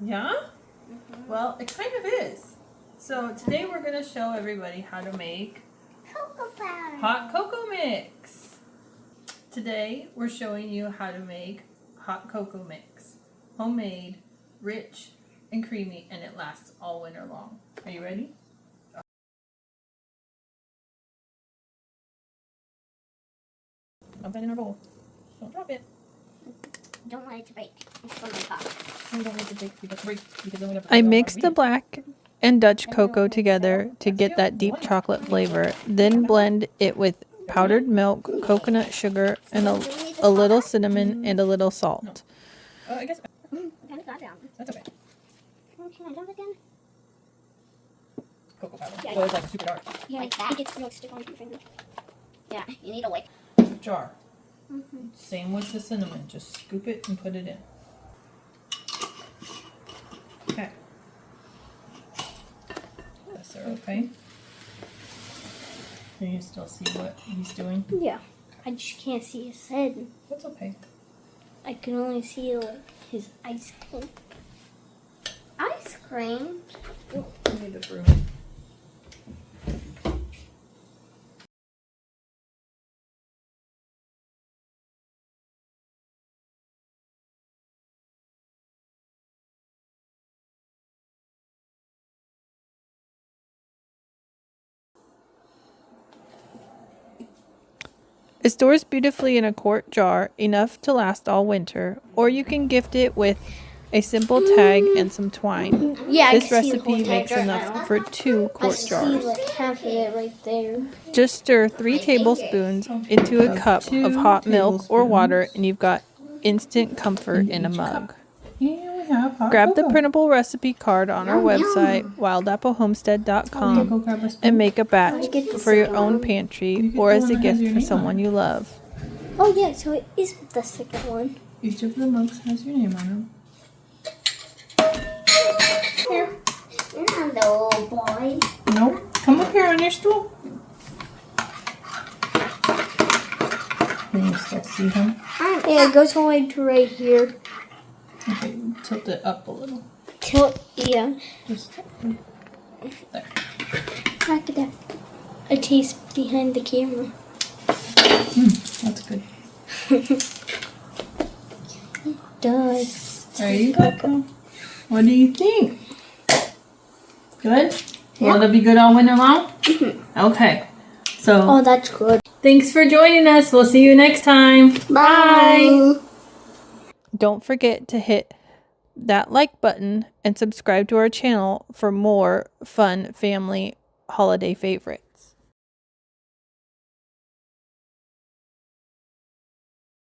Yeah? Well, it kind of is. So today we're going to show everybody how to make Cocoa powder. hot cocoa mix. Today we're showing you how to make hot cocoa mix. Homemade, rich, and creamy, and it lasts all winter long. Are you ready? Dump that in our bowl. Don't drop it. Don't want it to break. It's going to pop. We don't want it to break. We don't break because then we have to I mixed the black and Dutch cocoa together to get that deep chocolate flavor. Then blend it with powdered milk, coconut sugar, and a little cinnamon and a little salt. I guess Kind of got down. that's okay. Can I dump it again? Cocoa powder. Yeah, So it's like super dark. Yeah, like that. It gets real stick on your finger. Yeah, you need a wipe. Jar. Same with the cinnamon. Just scoop it and put it in. Okay. That's okay. Can you still see what he's doing? Yeah. I just can't see his head. That's okay. I can only see like his ice cream. Ice cream? You need a broom. It stores beautifully in a quart jar, enough to last all winter, or you can gift it with a simple tag and some twine. Yeah, This recipe makes enough for 2 quart jars. See like half of it right there. Just stir 3 tablespoons into a cup of hot milk or water, and you've got instant comfort in a mug. Here we have hot Grab the cocoa. printable recipe card on our website, wildapplohomestead.com, and make a batch for your own pantry or as a gift for someone you love. Oh yeah, so it is the second one. Each of the mugs has your name on them. Here. You're not the old boy. No. Come up here on your stool. Can you still see him? Yeah, it goes all the way to right here. Okay, tilt it up a little. Yeah. Just there. I could have a taste behind the camera. That's good. It does. There you go. What do you think? Good? Will it be good all winter long? Okay. So, Oh, that's good. thanks for joining us. We'll see you next time. Bye. Don't forget to hit that like button and subscribe to our channel for more fun family holiday favorites.